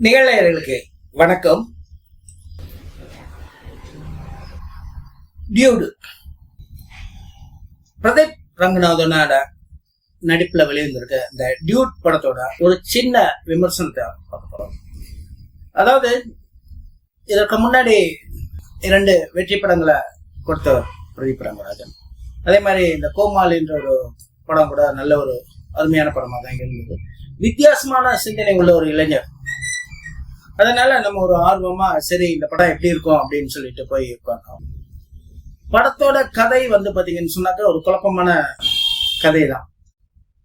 நிகழ்நேயர்களுக்கு வணக்கம். டியூடு பிரதீப் ரங்கநாதனோட நடிப்புல வெளிவந்திருக்க இந்த டியூட் படத்தோட ஒரு சின்ன விமர்சனத்தை பார்க்க போறோம். அதாவது இதற்கு முன்னாடி 2 வெற்றி படங்களை கொடுத்தவர் பிரதீப் ரங்கராஜன். அதே மாதிரி இந்த கோமாளின்ற ஒரு படம் கூட நல்ல ஒரு அருமையான படமாக தான் இருந்தது. வித்தியாசமான சிந்தனை உள்ள ஒரு இளைஞர். அதனால நம்ம ஒரு ஆர்வமா சரி இந்த படம் எப்படி இருக்கும் அப்படின்னு சொல்லிட்டு போய் உட்கார்ந்தோம். படத்தோட கதை பாத்தீங்கன்னு சொன்னாக்க ஒரு குழப்பமான கதை தான்.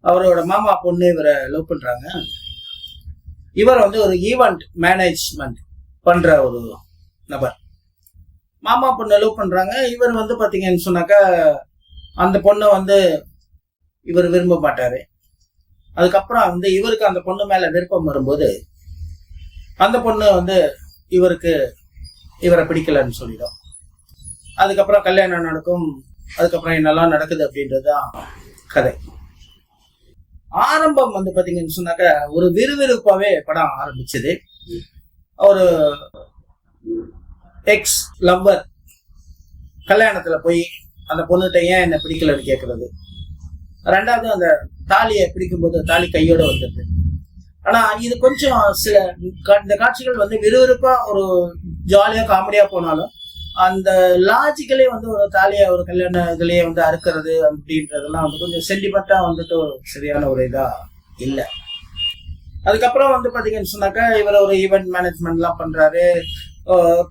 அவரோட மாமா பொண்ணு இவரை லவ் பண்றாங்க. இவர் ஒரு ஈவெண்ட் மேனேஜ்மெண்ட் பண்ற ஒரு நபர். மாமா பொண்ணை லவ் பண்றாங்க. இவர் பாத்தீங்கன்னு சொன்னாக்க அந்த பொண்ணை இவர் விரும்ப மாட்டாரு. அதுக்கப்புறம் இவருக்கு அந்த பொண்ணு மேல விருப்பம் வரும்போது அந்த பொண்ணு இவரை பிடிக்கலன்னு சொல்லிடும். அதுக்கப்புறம் கல்யாணம் நடக்கும். அதுக்கப்புறம் என்னெல்லாம் நடக்குது அப்படின்றதுதான் கதை. ஆரம்பம் பாத்தீங்கன்னு சொன்னாக்க ஒரு விறுவிறுப்பாவே படம் ஆரம்பிச்சது. ஒரு எக்ஸ் லவ்வர் கல்யாணத்துல போய் அந்த பொண்ணுகிட்ட ஏன் என்ன பிடிக்கலன்னு கேட்கறது. ரெண்டாவது அந்த தாலியை பிடிக்கும்போது தாலி கையோட வந்துடுது. ஆனா இது கொஞ்சம் சில இந்த காட்சிகள் விறுவிறுப்பா ஒரு ஜாலியா காமெடியா போனாலும் அந்த லாஜிக்கலே ஒரு தாலியா ஒரு கல்யாண இதுலயே அறுக்கிறது அப்படின்றதெல்லாம் கொஞ்சம் சென்டிமெண்டா ஒரு சரியான ஒரு இதா இல்லை. அதுக்கப்புறம் பாத்தீங்கன்னு சொன்னாக்கா இவர் ஒரு ஈவெண்ட் மேனேஜ்மெண்ட் எல்லாம் பண்றாரு.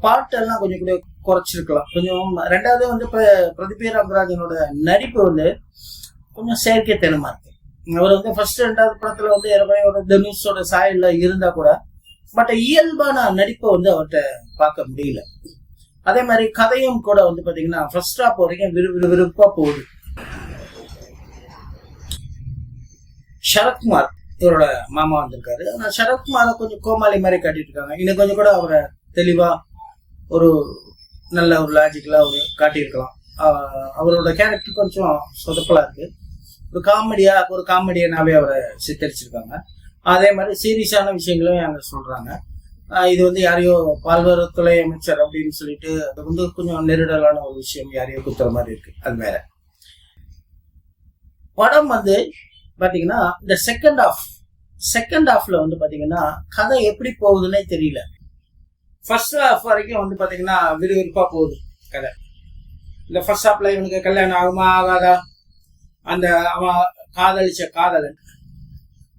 பாட்டெல்லாம் கொஞ்சம் கூட குறைச்சிருக்கலாம் கொஞ்சம். ரெண்டாவது பிரதீப் ரங்கராஜனோட நடிப்பு கொஞ்சம் செயற்கைத்தனமா இருக்கு. அவர் ஃபர்ஸ்ட் 2வது படத்துல ஒரு தனுஷோட சாயல்ல இருந்தா கூட பட் இயல்பான நடிப்பை அவர்கிட்ட பார்க்க முடியல. அதே மாதிரி கதையும் கூட பாத்தீங்கன்னா ஃபர்ஸ்ட் ஹாப் வரைக்கும் விறுவிறுப்பா போகுது. சரத்குமார் இவரோட மாமா வந்திருக்காரு. ஆனா சரத்குமாரை கொஞ்சம் கோமாளி மாதிரி காட்டிட்டு இருக்காங்க. இன்னும் கொஞ்சம் கூட அவரை தெளிவா ஒரு நல்ல ஒரு லாஜிக்கலா காட்டியிருக்கலாம். அவரோட கேரக்டர் கொஞ்சம் சொதப்பலா இருக்கு. ஒரு காமெடியனாவே அவரை சித்தரிச்சிருக்காங்க. அதே மாதிரி சீரியஸான விஷயங்களும் அங்க சொல்றாங்க. இது யாரையோ பால்வரத்துறை அமைச்சர் அப்படின்னு சொல்லிட்டு அது கொஞ்சம் நெருடலான ஒரு விஷயம், யாரையோ குத்துற மாதிரி இருக்கு. அது வேற. படம் பாத்தீங்கன்னா இந்த செகண்ட் ஹாஃப்ல பாத்தீங்கன்னா கதை எப்படி போகுதுன்னே தெரியல. ஃபர்ஸ்ட் ஹாஃப் வரைக்கும் பாத்தீங்கன்னா விறுவிறுப்பா போகுது கதை. இந்த ஃபர்ஸ்ட் ஹாஃப்ல இவனுக்கு கல்யாணம் ஆகுமா ஆகாதா, அந்த அவன் காதலிச்ச காதலன்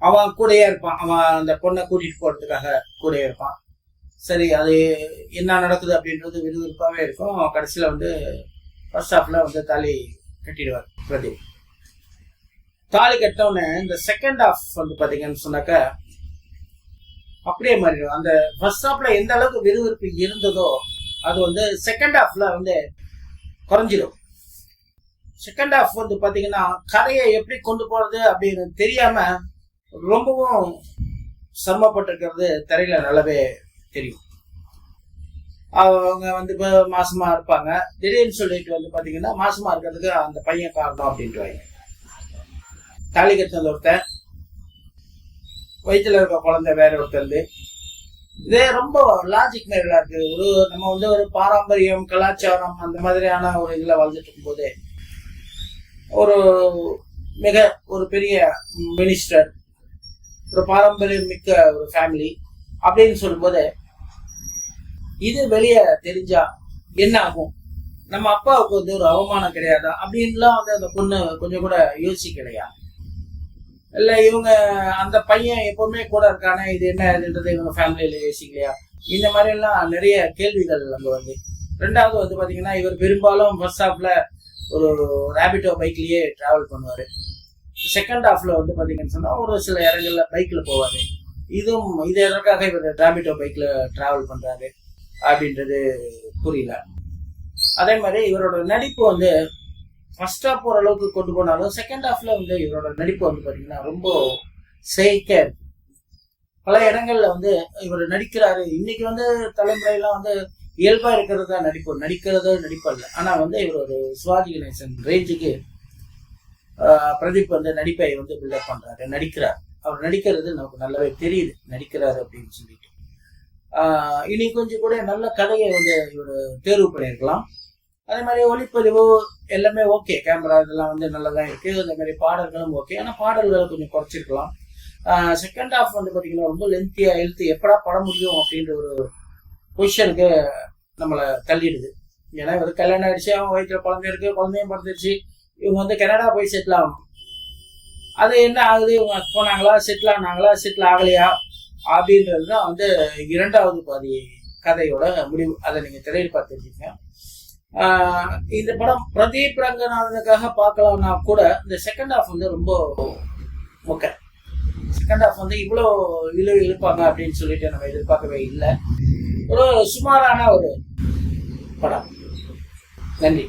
அவன் கூடயே இருப்பான். அவன் அந்த பொண்ணை கூட்டிட்டு போறதுக்காக கூடயே இருப்பான். சரி, அது என்ன நடக்குது அப்படின்றது விறுவிறுப்பாவே இருக்கும். கடைசியில ஃபர்ஸ்ட் ஹாஃப்ல தாலி கட்டிடுவார் பிரதீப். தாலி கட்டவுடனே இந்த செகண்ட் ஹாஃப் பாத்தீங்கன்னு சொன்னாக்க அப்படியே மாறிடும். அந்த ஃபர்ஸ்ட் ஹாஃப்ல எந்த அளவுக்கு விறுவிறுப்பு இருந்ததோ அது செகண்ட் ஹாஃப்ல குறைஞ்சிடும். செகண்ட் ஹாஃப் பாத்தீங்கன்னா கதையை எப்படி கொண்டு போறது அப்படின்னு தெரியாம ரொம்பவும் சிரமப்பட்டிருக்கிறது திரையில நல்லாவே தெரியும். அவங்க இப்ப மாசமா இருப்பாங்க. திடீர்னு சொல்லிட்டு பாத்தீங்கன்னா மாசமா இருக்கிறதுக்கு அந்த பையன் காரணம் அப்படின்ட்டு தாலி கட்டினது ஒருத்தன், வயிற்றுல இருக்க குழந்தை வேற ஒருத்தர். இதே ரொம்ப லாஜிக் மேல இருக்கு. நம்ம ஒரு பாரம்பரியம் கலாச்சாரம் அந்த மாதிரியான ஒரு இதுல வாழ்ந்துட்டு இருக்கும் போதே ஒரு பெரிய மினிஸ்டர், ஒரு பாரம்பரியம் மிக்க ஒரு ஃபேமிலி அப்படின்னு சொல்லும்போது இது வெளியே தெரிஞ்சா என்ன ஆகும், நம்ம அப்பாவுக்கு ஒரு அவமானம் கிடையாதா அப்படின்லாம் அந்த பொண்ணு கொஞ்சம் கூட யோசிக்கலையா? இல்ல இவங்க அந்த பையன் எப்பவுமே கூட இருக்கானே, இது என்ன இதுன்றது இவங்க ஃபேமிலியில யோசிக்கலையா? இந்த மாதிரி எல்லாம் நிறைய கேள்விகள் அங்க ரெண்டாவது பாத்தீங்கன்னா இவர் பெரும்பாலும் ஃபர்ஸ்ட் ஹாஃப்ல ஒரு ரேபிட்டோ பைக்லயே டிராவல் பண்ணுவாரு. செகண்ட் ஹாஃப்ல பாத்தீங்கன்னு சொன்னா ஒரு சில இடங்கள்ல பைக்ல போவாரு. இது எதற்காக இவர் ரேபிட்டோ பைக்ல டிராவல் பண்றாரு அப்படின்றது புரியல. அதே மாதிரி இவரோட நடிப்பு ஃபர்ஸ்ட் ஹாஃப் ஓரளவுக்கு கொண்டு போனாலும் செகண்ட் ஹாஃப்ல இவரோட நடிப்பு பாத்தீங்கன்னா ரொம்ப செயற்கையா இருக்கு. பல இடங்கள்ல இவர் நடிக்கிறாரு. இன்னைக்கு தலைமுறையெல்லாம் இயல்பா இருக்கிறதா நடிக்கிறதோ நடிப்பல்ல. ஆனா இவர் ஒரு சிவாஜி கணேசன் ரேஞ்சுக்கு பிரதீப் நடிப்பை பில்டப் பண்றாரு, நடிக்கிறார். அவர் நடிக்கிறது நமக்கு நல்லாவே தெரியுது நடிக்கிறாரு அப்படின்னு சொல்லிட்டு. இனி கொஞ்சம் கூட நல்ல கதையை வந்து இவர் தேர்வு பண்ணியிருக்கலாம். அதே மாதிரி ஒளிப்பதிவு எல்லாமே ஓகே, கேமரா இதெல்லாம் வந்து நல்லதான் இருக்கு. அதே மாதிரி பாடல்களும் ஓகே, ஆனால் பாடல்களை கொஞ்சம் குறைச்சிருக்கலாம். செகண்ட் ஹாஃப் வந்து பார்த்தீங்கன்னா ரொம்ப லென்த்தியா எழுத்து எப்படா படம் முடியும் அப்படின்ற ஒரு பொசிஷனுக்கு நம்மளை தள்ளிடுது. ஏன்னா இவர் கல்யாணம் ஆயிடுச்சு, அவன் வயிற்றுல குழந்தை இருக்கு, குழந்தையும் பிறந்துருச்சு, இவங்க வந்து கனடா போய் செட்டில் ஆகணும். அது என்ன ஆகுது, இவங்க போனாங்களா, செட்டில் ஆனாங்களா, செட்டில் ஆகலையா அப்படின்றது தான் வந்து இரண்டாவது பாதி கதையோட முடிவு. அதை நீங்க திரையில் பார்த்துருக்கீங்க. இந்த படம் பிரதீப் ரங்கநாதனுக்காக பார்க்கலாம்னா கூட இந்த செகண்ட் ஹாஃப் வந்து ரொம்ப முக்கியம். செகண்ட் ஹாஃப் வந்து இவ்வளோ இழுப்பாங்க அப்படின்னு சொல்லிட்டு நம்ம எதிர்பார்க்கவே இல்லை. ஒரு சுமாரான ஒரு படம். நன்றி.